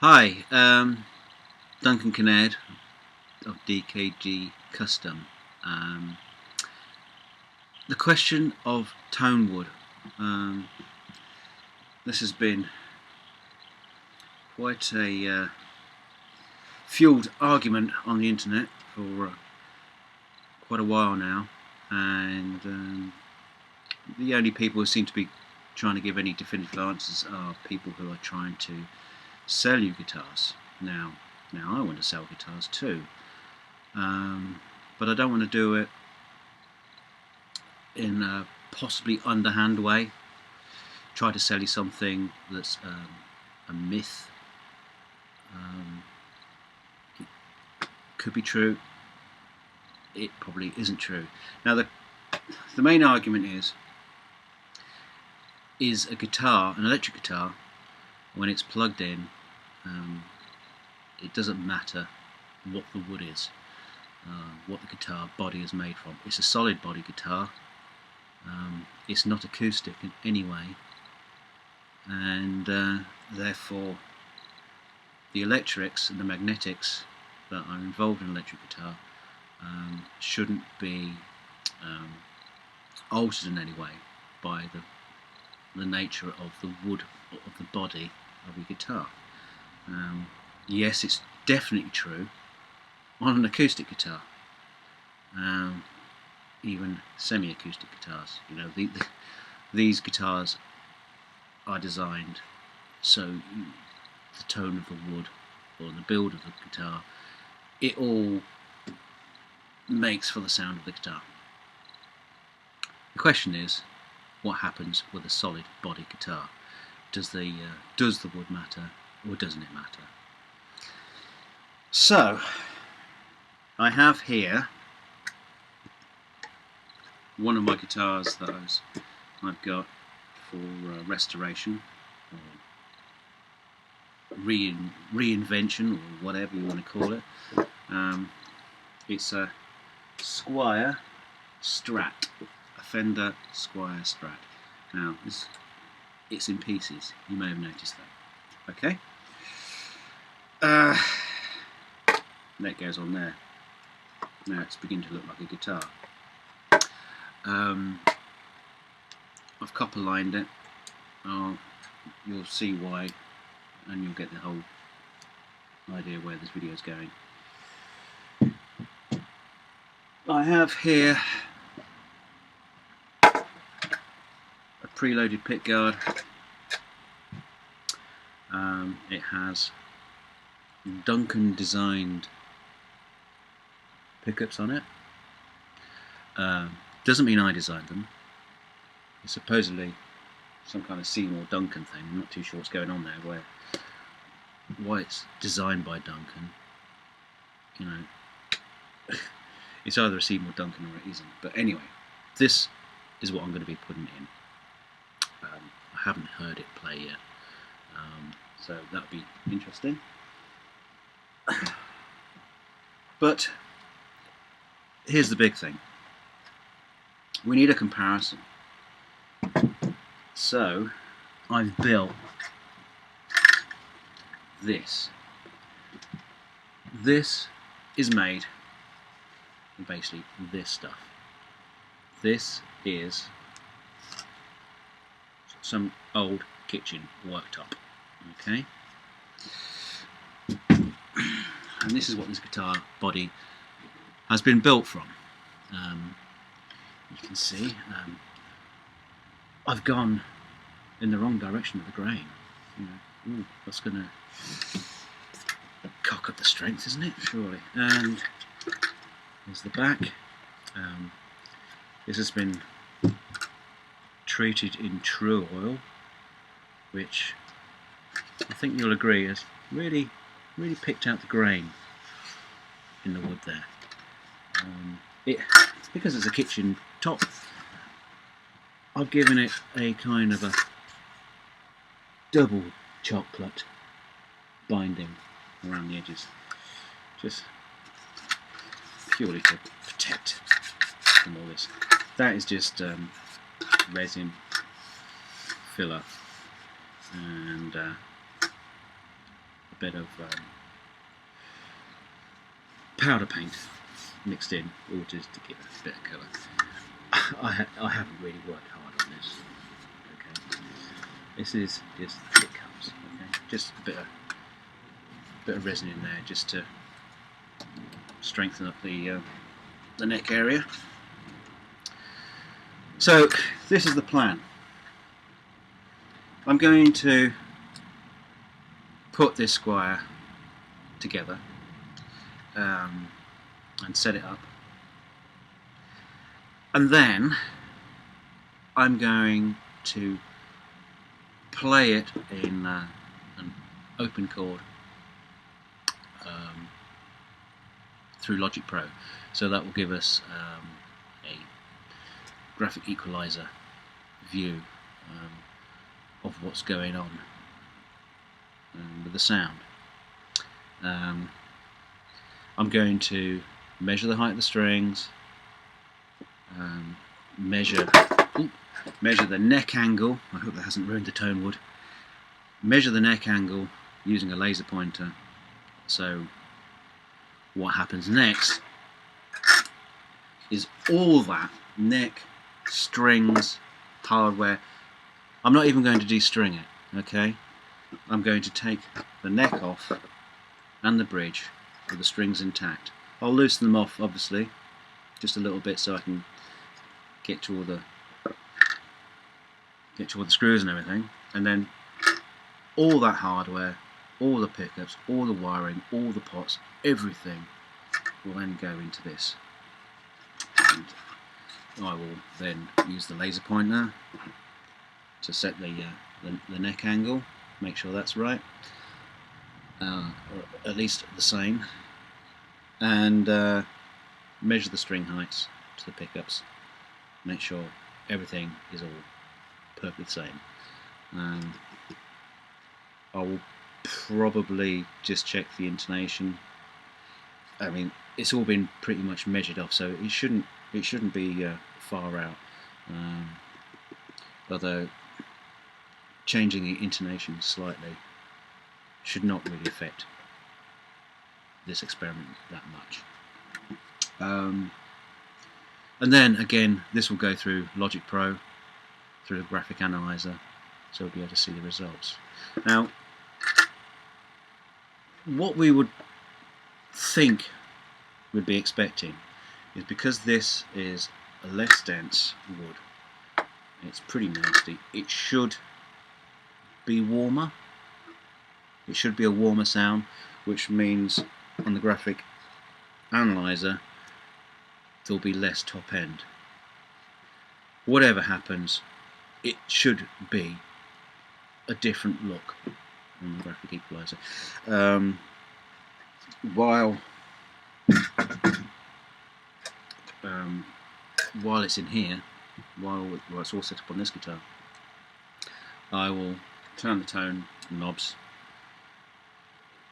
Hi, Duncan Kinnaird of DKG Custom. The question of Tonewood. This has been quite a fueled argument on the internet for quite a while now, and the only people who seem to be trying to give any definitive answers are people who are trying to sell you guitars. Now I want to sell guitars too, but I don't want to do it in a possibly underhand way. Try to sell you something that's a myth. It could be true. It probably isn't true. Now the main argument is a guitar, an electric guitar, when it's plugged in, it doesn't matter what the wood is, what the guitar body is made from. It's a solid body guitar. It's not acoustic in any way, and therefore the electrics and the magnetics that are involved in an electric guitar shouldn't be altered in any way by the nature of the wood of the body of your guitar. Yes, it's definitely true on an acoustic guitar, even semi-acoustic guitars. You know, these guitars are designed so the tone of the wood or the build of the guitar, it all makes for the sound of the guitar. The question is, what happens with a solid body guitar? Does the wood matter, or doesn't it matter? So I have here one of my guitars that I've got for restoration or reinvention, or whatever you want to call it. It's a Squier STRAT, a Fender Squier STRAT. Now it's in pieces. You may have noticed that. Okay. That goes on there. Now it's beginning to look like a guitar. I've copper lined it. You'll see why, and you'll get the whole idea where this video is going. I have here a preloaded pickguard. It has Duncan designed pickups on it. Doesn't mean I designed them. It's supposedly some kind of Seymour Duncan thing. I'm not too sure what's going on there, why it's designed by Duncan. You know, it's either a Seymour Duncan or it isn't. But anyway, this is what I'm going to be putting in. I haven't heard it play yet, so that'll be interesting. But here's the big thing. We need a comparison. So I've built this. This is made from basically this stuff. This is some old kitchen worktop. Okay? And this is what this guitar body has been built from. You can see I've gone in the wrong direction of the grain. You know, that's going to cock up the strength, isn't it? Surely. And there's the back. This has been treated in true oil, which I think you'll agree has really picked out the grain in the wood there. Because it's a kitchen top, I've given it a kind of a double chocolate binding around the edges, just purely to protect from all this. That is just resin filler and bit of powder paint mixed in, all just to give it a bit of colour. I haven't really worked hard on this. Okay, this is just it comes. Okay, just a bit of resin in there just to strengthen up the neck area. So this is the plan. I'm going to put this Squier together and set it up, and then I'm going to play it in an open chord through Logic Pro, so that will give us a graphic equalizer view of what's going on with the sound. I'm going to measure the height of the strings, measure the neck angle. I hope that hasn't ruined the Tonewood. Measure the neck angle using a laser pointer. So what happens next is all that neck, strings, hardware. I'm not even going to de-string it, okay? I'm going to take the neck off and the bridge with the strings intact. I'll loosen them off, obviously, just a little bit so I can get to all the screws and everything, and then all that hardware, all the pickups, all the wiring, all the pots, everything will then go into this. And I will then use the laser pointer to set the neck angle, make sure that's right, or at least the same, and measure the string heights to the pickups, make sure everything is all perfectly the same. I will probably just check the intonation. I mean, it's all been pretty much measured off, so it shouldn't be far out. Although changing the intonation slightly should not really affect this experiment that much. And then again, this will go through Logic Pro, through a graphic analyzer, so we'll be able to see the results. Now, what we would think we'd be expecting is, because this is a less dense wood, it's pretty nasty, it should be warmer. It should be a warmer sound, which means on the graphic analyzer there'll be less top end. Whatever happens, it should be a different look on the graphic equalizer. While it's in here, while it's all set up on this guitar, I will turn the tone knobs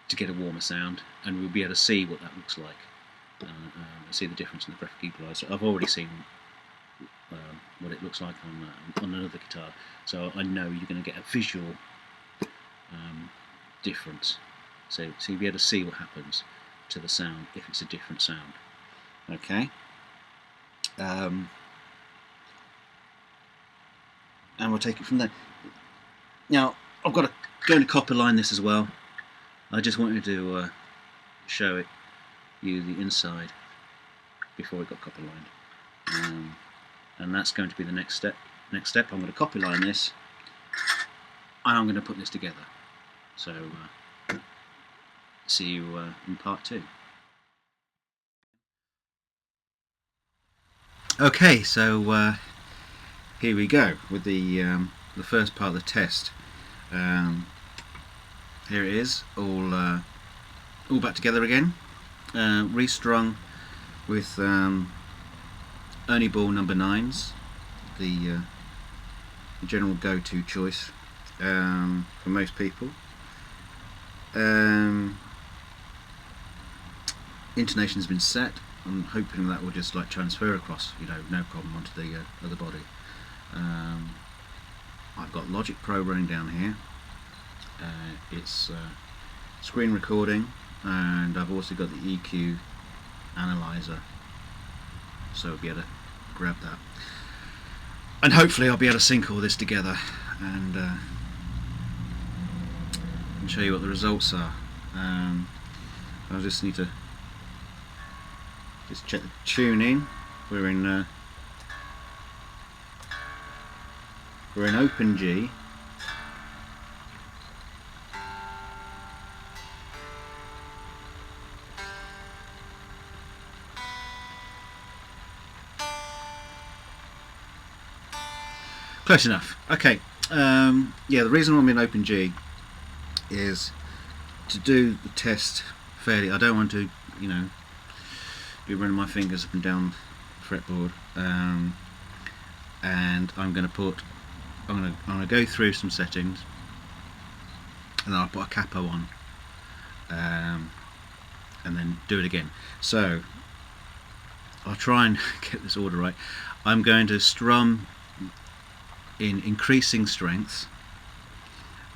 to get a warmer sound, and we'll be able to see what that looks like. See the difference in the graphic equalizer. I've already seen what it looks like on another guitar, so I know you're going to get a visual difference. So you'll be able to see what happens to the sound if it's a different sound. Okay. And we'll take it from there. Now, I've got to go to copper line this as well. I just wanted to show you the inside before it got copper lined, and that's going to be the next step. I'm going to copper line this, and I'm going to put this together. So see you in part 2. Okay, so here we go with the first part of the test. Here it is, all back together again, restrung with Ernie Ball number 9s, the general go-to choice for most people. Intonation has been set. I'm hoping that will just like transfer across, no problem, onto the other body. I've got Logic Pro running down here. It's screen recording, and I've also got the EQ analyzer, so I'll be able to grab that, and hopefully I'll be able to sync all this together and show you what the results are. I just need to just check the tuning. We're in open G. Close enough. Okay. Yeah, the reason I'm in open G is to do the test fairly. I don't want to, you know, be running my fingers up and down the fretboard, and I'm going to go through some settings, and then I'll put a capo on, and then do it again. So I'll try and get this order right. I'm going to strum in increasing strength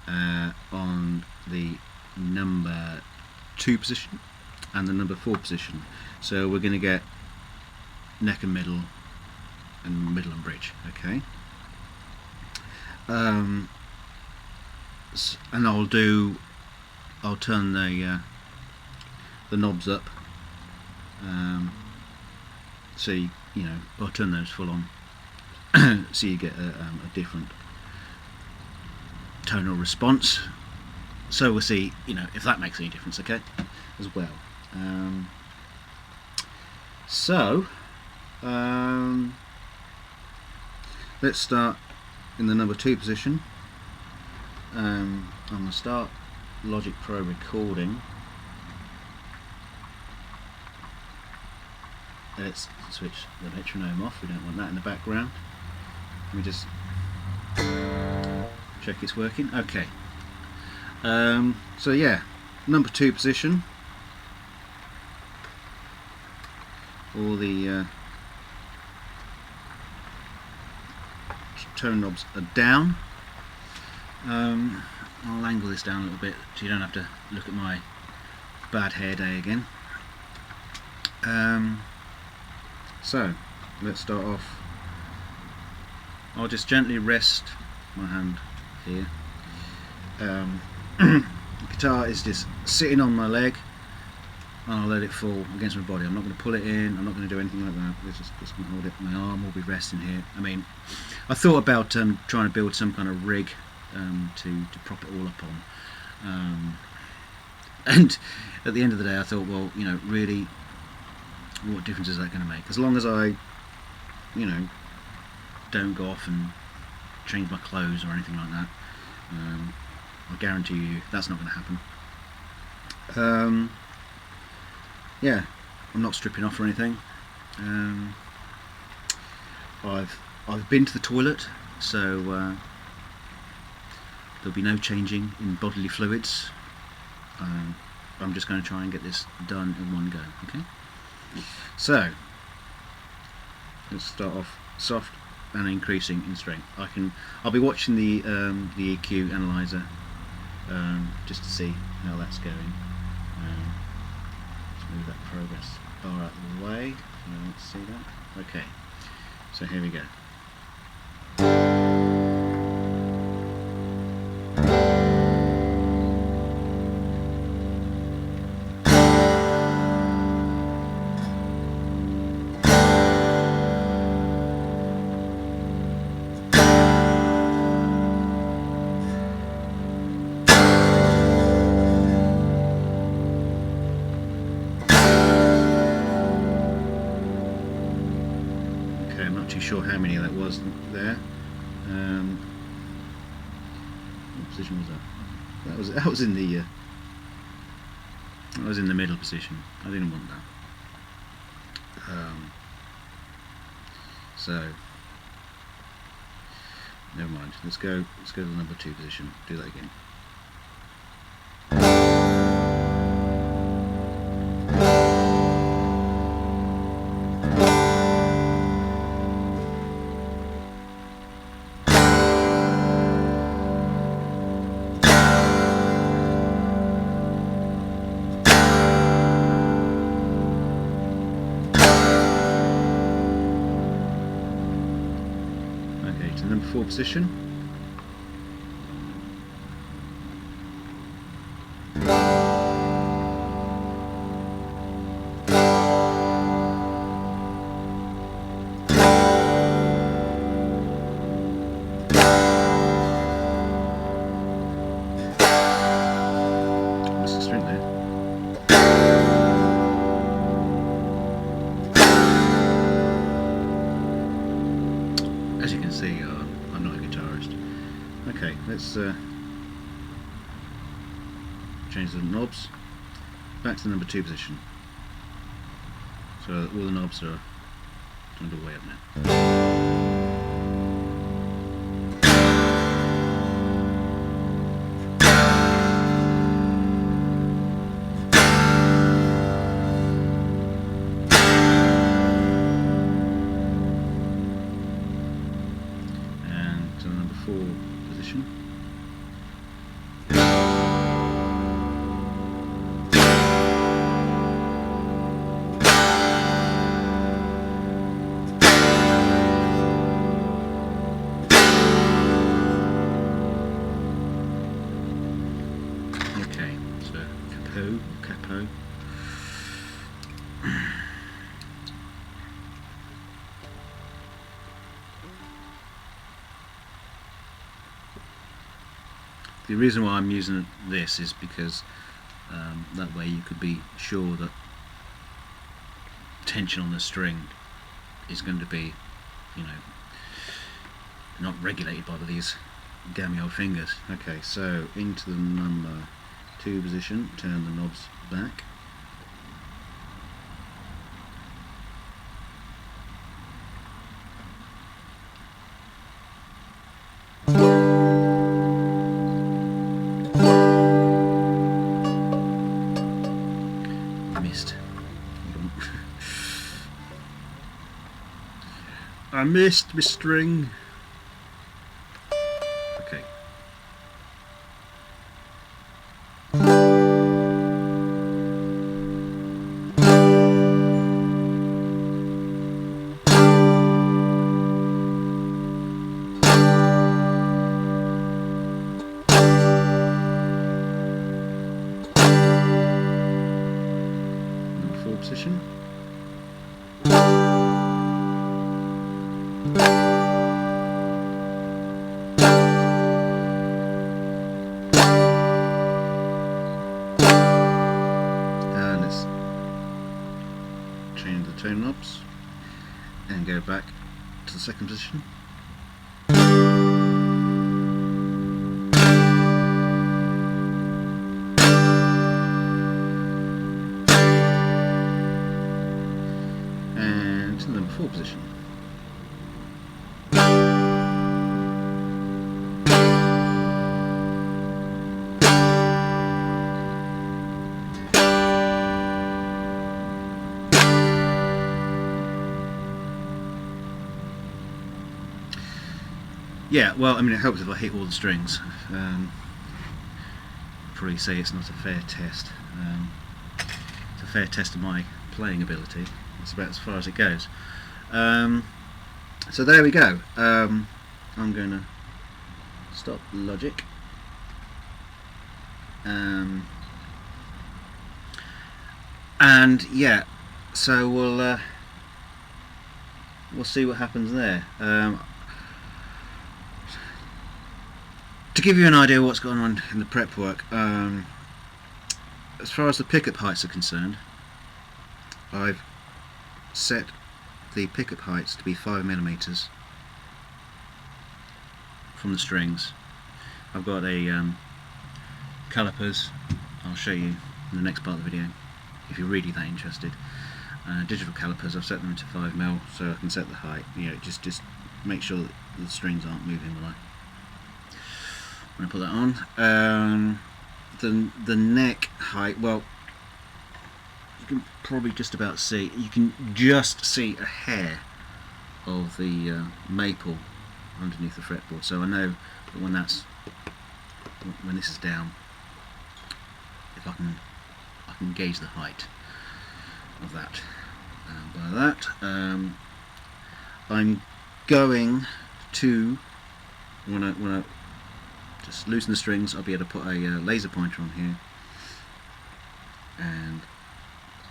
on the number 2 position and the number 4 position. So we're going to get neck and middle and bridge. Okay. And I'll turn the knobs up, so you know, I'll turn those full on, so you get a different tonal response. So we'll see, you know, if that makes any difference, okay, as well. Let's start in the number 2 position. I'm going to start Logic Pro recording. Let's switch the metronome off, we don't want that in the background. Let me just check it's working. Okay. So yeah, number 2 position. All the tone knobs are down. I'll angle this down a little bit so you don't have to look at my bad hair day again. So let's start off. I'll just gently rest my hand here. The guitar is just sitting on my leg, and I'll let it fall against my body. I'm not going to pull it in, I'm not going to do anything like that. It's just going to hold it. My arm will be resting here. I mean, I thought about trying to build some kind of rig to prop it all up on. And at the end of the day I thought, well, you know, really, what difference is that going to make? As long as I, you know, don't go off and change my clothes or anything like that, I guarantee you that's not going to happen. Yeah, I'm not stripping off or anything. I've been to the toilet, so there'll be no changing in bodily fluids. I'm just going to try and get this done in one go. Okay. So let's start off soft and increasing in strength. I'll be watching the EQ analyzer just to see how that's going. Let's move that progress bar out of the way. Let's see that. Okay. So here we go. Sure how many that was there. What position was that? That was in the middle position. I didn't want that. So never mind. Let's go to the number 2 position. Do that again. position. That's the string there. As you can see, I'm not a guitarist. Okay, let's change the knobs back to the number 2 position. So all the knobs are turned all the way up now. And to the number 4 position. Okay, so capo. The reason why I'm using this is because that way you could be sure that tension on the string is going to be, you know, not regulated by these gammy old fingers. Okay, so into the number 2 position, turn the knobs back. Missed. I missed my string. Okay. Number 4 position. And let's change the tone knobs and go back to the 2nd position. And to the number 4 position. Yeah, well, I mean, it helps if I hit all the strings. Probably say it's not a fair test. It's a fair test of my playing ability. That's about as far as it goes. So there we go. I'm going to stop Logic. And yeah, so we'll see what happens there. To give you an idea of what's going on in the prep work, as far as the pickup heights are concerned, I've set the pickup heights to be 5mm from the strings. I've got a calipers. I'll show you in the next part of the video if you're really that interested. Digital calipers, I've set them to 5mm so I can set the height. You know, just make sure that the strings aren't moving when I put that on. The neck height, well, you can probably just about see. You can just see a hair of the maple underneath the fretboard. So I know that when this is down, if I can gauge the height of that. By that, I'm going to when I just loosen the strings, I'll be able to put a laser pointer on here and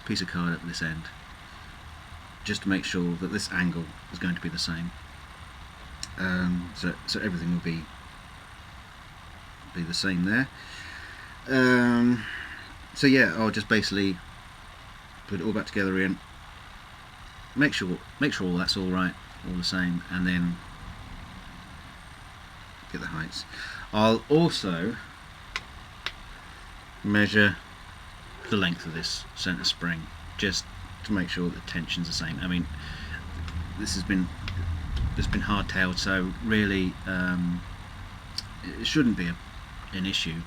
a piece of card at this end, just to make sure that this angle is going to be the same. So everything will be the same there. So yeah, I'll just basically put it all back together again, make sure that's all right, all the same, and then get the heights. I'll also measure the length of this center spring, just to make sure that the tension's the same. I mean, this has been hardtailed, so really it shouldn't be an issue,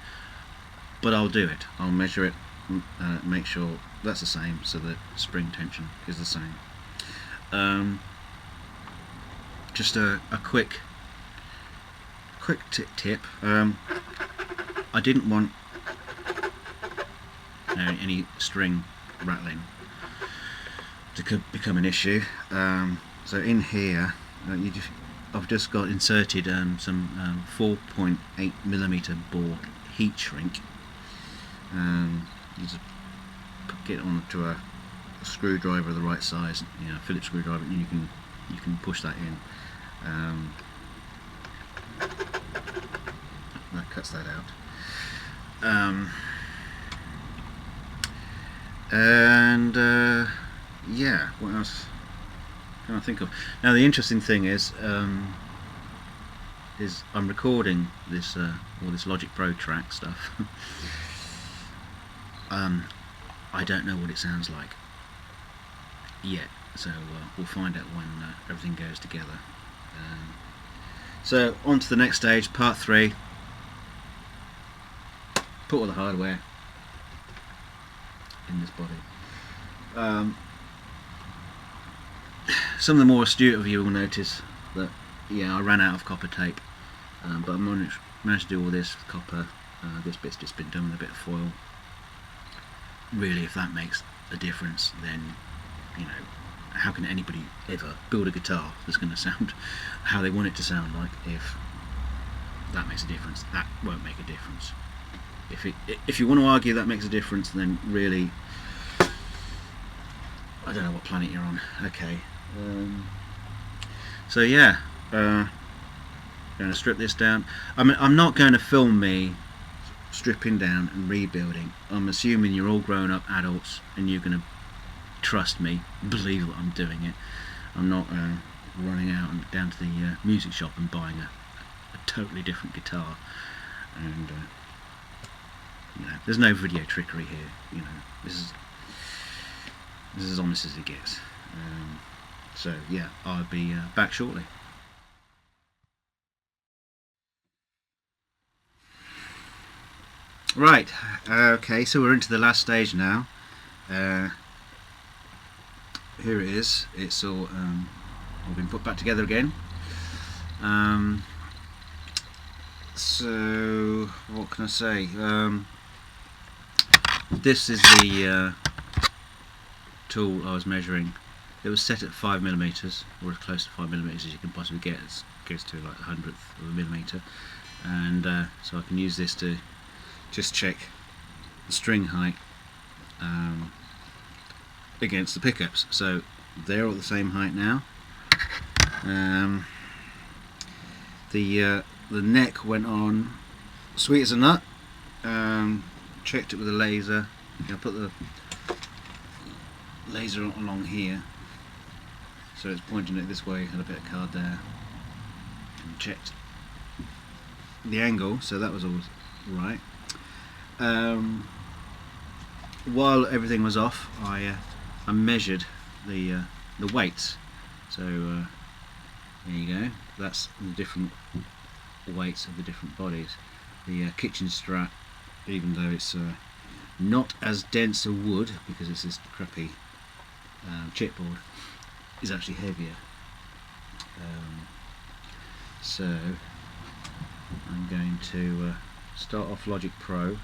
but I'll do it. I'll measure it, make sure that's the same, so that spring tension is the same. Just a quick tip. I didn't want any string rattling to become an issue. So in here, I've just got inserted some 4.8mm bore heat shrink. You just get it onto a screwdriver of the right size, Phillips screwdriver, and you can push that in. That cuts that out. Yeah, what else can I think of? Now the interesting thing is I'm recording this all this Logic Pro track stuff. I don't know what it sounds like yet, so we'll find out when everything goes together. So on to the next stage, part 3. Put all the hardware in this body. Some of the more astute of you will notice that I ran out of copper tape, but I managed to do all this with copper. This bit's just been done with a bit of foil. Really, if that makes a difference, then how can anybody ever build a guitar that's going to sound how they want it to sound like? If that makes a difference, that won't make a difference. If you want to argue that makes a difference, then really, I don't know what planet you're on. Okay. So yeah, going to strip this down. I mean, I'm not going to film me stripping down and rebuilding. I'm assuming you're all grown up adults and you're going to trust me, believe that I'm doing it. I'm not running out and down to the music shop and buying a totally different guitar. And there's no video trickery here. This is as honest as it gets. So yeah, I'll be back shortly. Right, okay, so we're into the last stage now. Here it is. It's all been put back together again. So what can I say? This is the tool I was measuring. It was set at 5mm, or as close to 5mm as you can possibly get. It goes to like 1/100 of a millimetre, and so I can use this to just check the string height against the pickups. So they're all the same height now. The neck went on sweet as a nut. Checked it with a laser. I put the laser along here, so it's pointing it this way. Had a bit of card there, and checked the angle, so that was all right. While everything was off, I measured the weights. So there you go. That's the different weights of the different bodies. The kitchen STRAT, even though it's not as dense a wood because it's this crappy chipboard, is actually heavier. So I'm going to start off Logic Pro.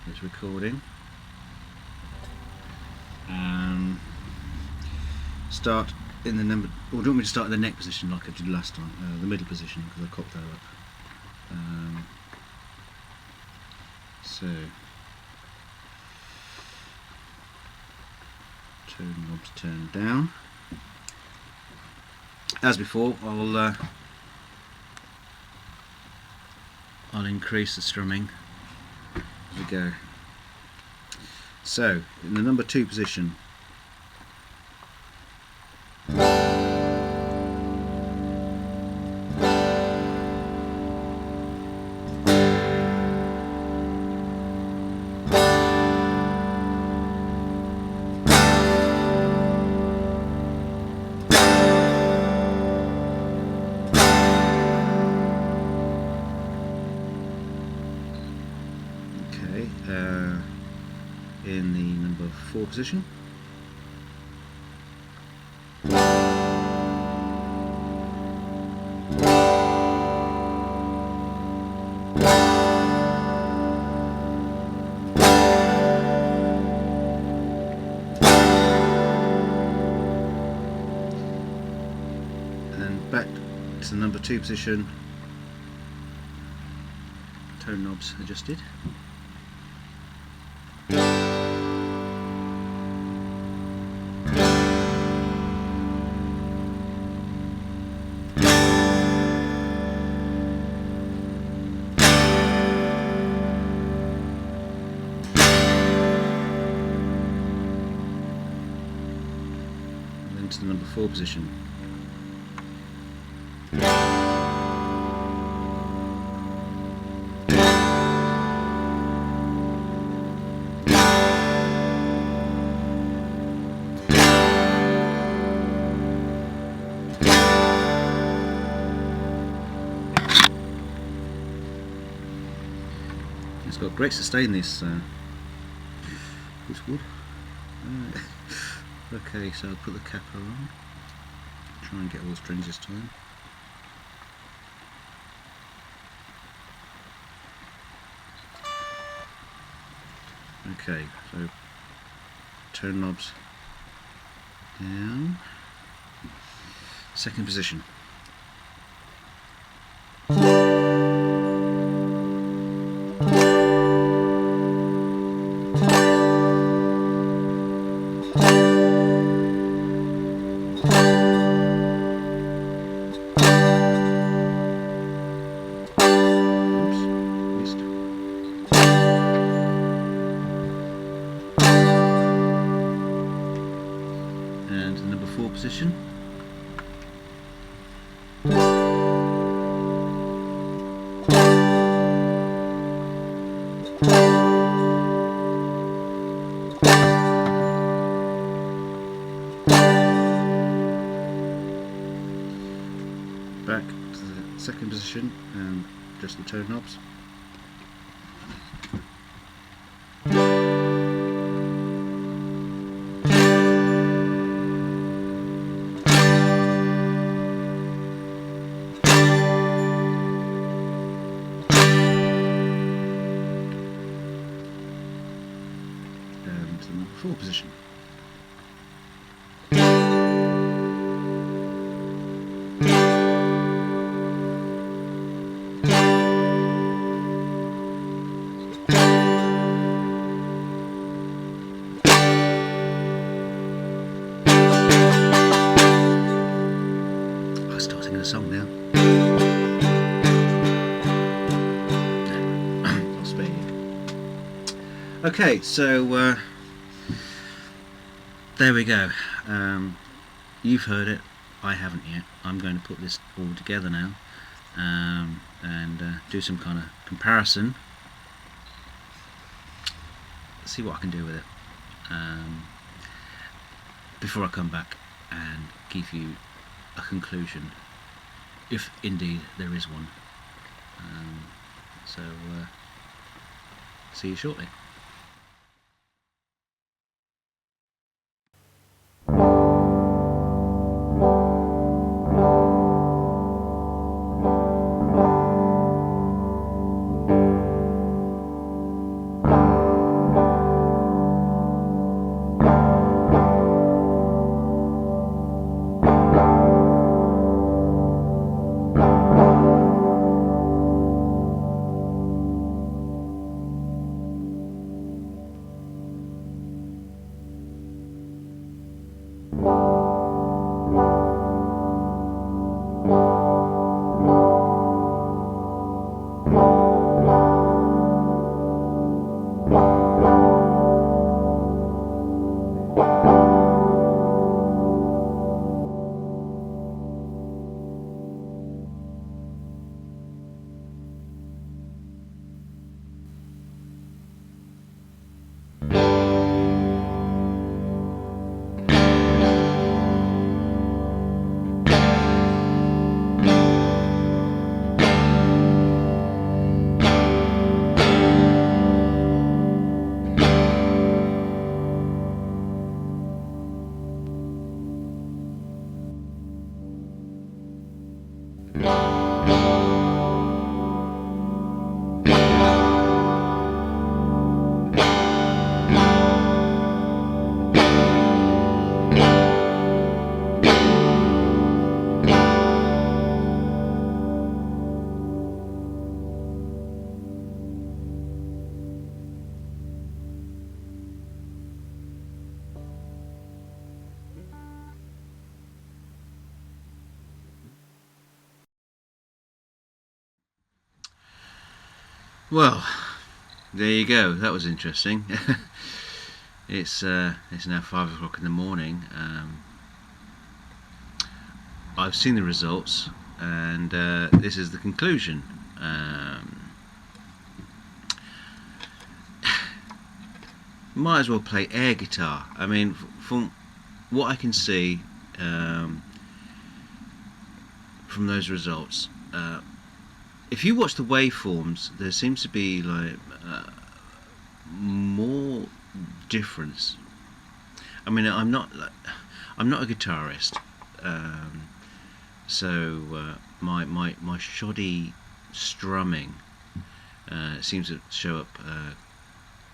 It's recording. Start in the number, or do you want me to start in the neck position like I did last time, the middle position, because I cocked that up. So tone knobs turned down. As before, I'll increase the strumming as we go. So in the number 2 position, in the number 4 position, and back to the number 2 position, tone knobs adjusted. To the number 4 position. It's got great sustain, this wood. Okay, so I'll put the capper on, try and get all the strings this time. Okay, so tone knobs down, 2nd position. And the number 4 position. Back to the 2nd position and just the tone knobs. And the number 4 position. I'll start singing a song now. I'll spare you. Okay, so there we go. You've heard it, I haven't yet. I'm going to put this all together now and do some kind of comparison. See what I can do with it before I come back and give you a conclusion, if indeed there is one. So see you shortly. Well, there you go. That was interesting. It's now 5 o'clock in the morning. I've seen the results, and this is the conclusion. Might as well play air guitar. I mean, from what I can see from those results, if you watch the waveforms, there seems to be like more difference. I mean, I'm not a guitarist, so my shoddy strumming seems to show up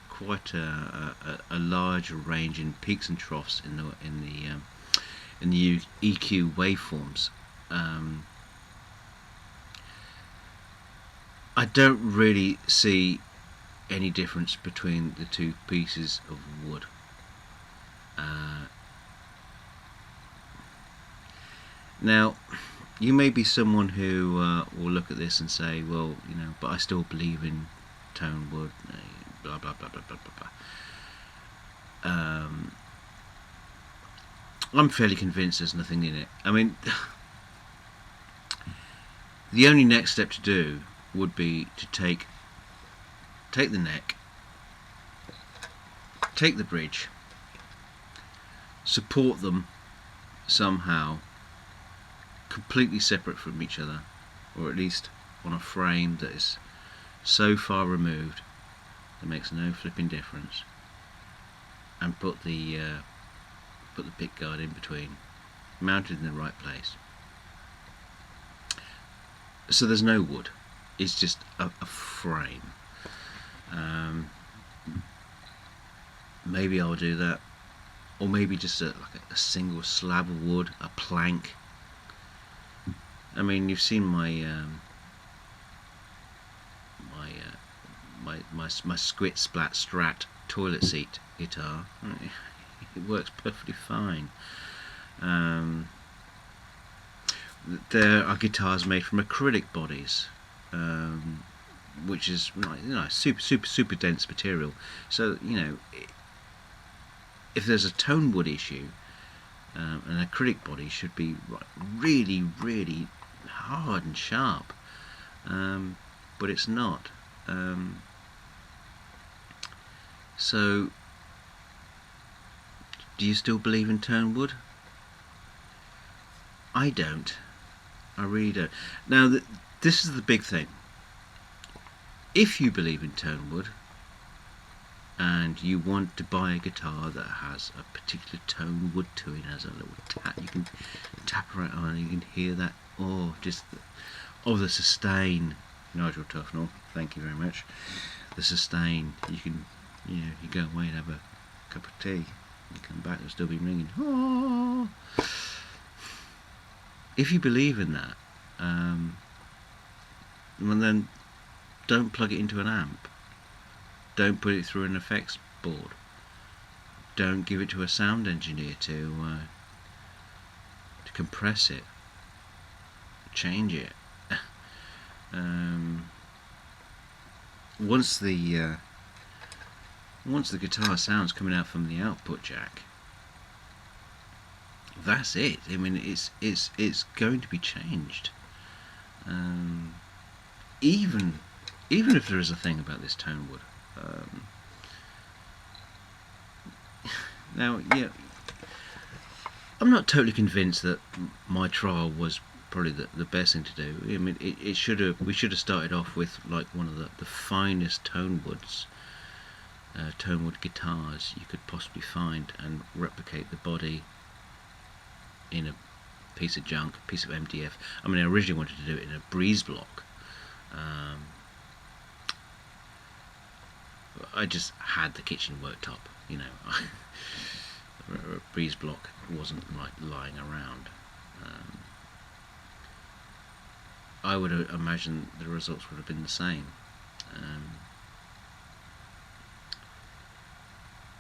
quite a large range in peaks and troughs in the EQ waveforms. I don't really see any difference between the two pieces of wood. Now, you may be someone who will look at this and say, well, you know, but I still believe in Tonewood, blah blah blah blah blah blah blah. I'm fairly convinced there's nothing in it. I mean, the only next step to do would be to take the neck, take the bridge, support them somehow completely separate from each other, or at least on a frame that is so far removed that makes no flipping difference, and put the pick guard in between, mounted in the right place. So there's no wood, it's just a frame. Maybe I'll do that, or maybe just like a single slab of wood, a plank. I mean, you've seen my Squit Splat STRAT toilet seat guitar. It works perfectly fine. There are guitars made from acrylic bodies, which is, you know, super dense material. So, you know, if there's a Tonewood issue, an acrylic body should be really hard and sharp, but it's not. So, do you still believe in Tonewood? I don't. I really don't. Now, this is the big thing. If you believe in Tonewood, and you want to buy a guitar that has a particular Tonewood to it, has a little tap, you can tap right on, and you can hear that, the sustain. Nigel Tufnell, thank you very much. The sustain, you can, you know, you go away and have a cup of tea, you come back, it'll still be ringing. Oh. If you believe in that, well then, don't plug it into an amp. Don't put it through an effects board. Don't give it to a sound engineer to compress it, change it. Once the guitar sounds coming out from the output jack, that's it. I mean, it's going to be changed. Even if there is a thing about this Tonewood. Now, yeah, I'm not totally convinced that my trial was probably the best thing to do. I mean, we should have started off with like one of the finest Tonewoods, Tonewood guitars you could possibly find, and replicate the body in a piece of junk, a piece of MDF. I mean, I originally wanted to do it in a breeze block. I just had the kitchen worktop, you know. A breeze block wasn't like lying around. I would imagine the results would have been the same.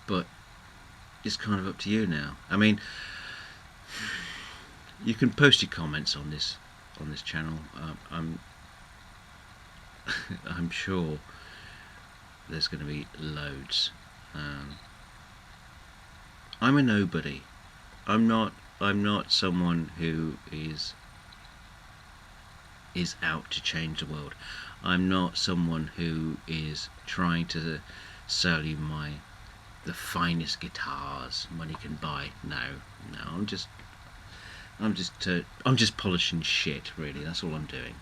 But it's kind of up to you now. I mean, you can post your comments on this channel. I'm sure there's going to be loads. I'm a nobody. I'm not someone who is out to change the world. I'm not someone who is trying to sell you the finest guitars money can buy. No, I'm just polishing shit, really. That's all I'm doing,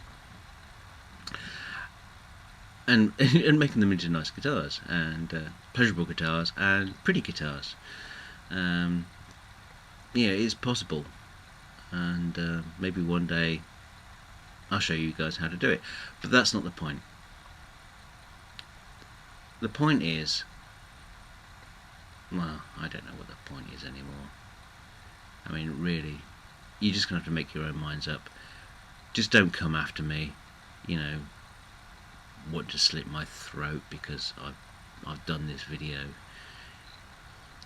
and making them into nice guitars, and pleasurable guitars, and pretty guitars. Yeah, it's possible, and maybe one day I'll show you guys how to do it. But that's not the point. The point is, well, I don't know what the point is anymore. I mean, really, you're just going to have to make your own minds up. Just don't come after me, want to slit my throat because I've done this video.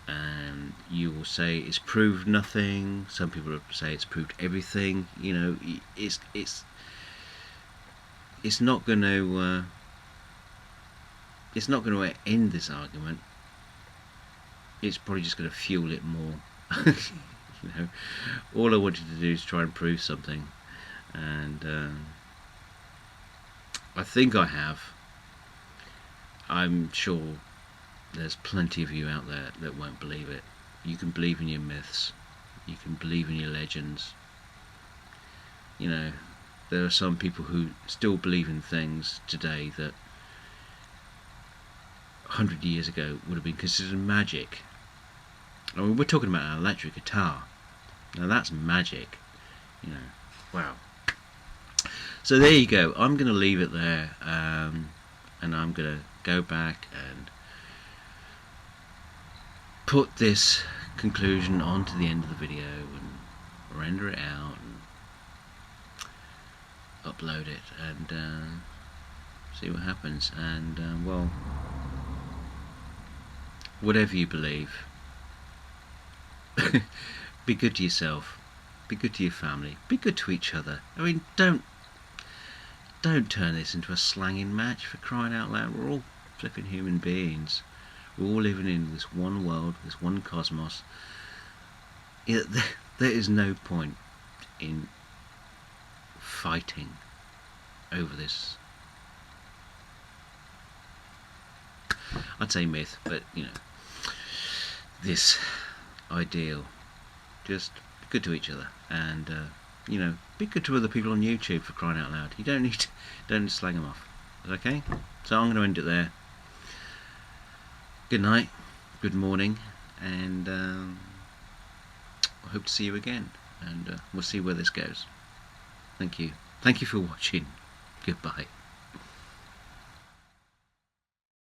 And you will say it's proved nothing. Some people will say it's proved everything. It's not going to end this argument. It's probably just going to fuel it more. All I wanted to do is try and prove something, and I think I have. I'm sure there's plenty of you out there that won't believe it. You can believe in your myths. You can believe in your legends. There are some people who still believe in things today that 100 years ago would have been considered magic. I mean, we're talking about an electric guitar. Now that's magic. Wow. So there you go. I'm going to leave it there, and I'm going to go back and put this conclusion onto the end of the video and render it out and upload it and see what happens. And well, whatever you believe, be good to yourself, be good to your family, be good to each other. I mean, don't turn this into a slanging match, for crying out loud. We're all flipping human beings. We're all living in this one world, this one cosmos. There is no point in fighting over this, I'd say myth, but this ideal. Just be good to each other, and be good to other people on YouTube, for crying out loud. You don't need to slang them off. Okay? So I'm going to end it there. Good night, good morning, and I hope to see you again, and we'll see where this goes. Thank you for watching. Goodbye.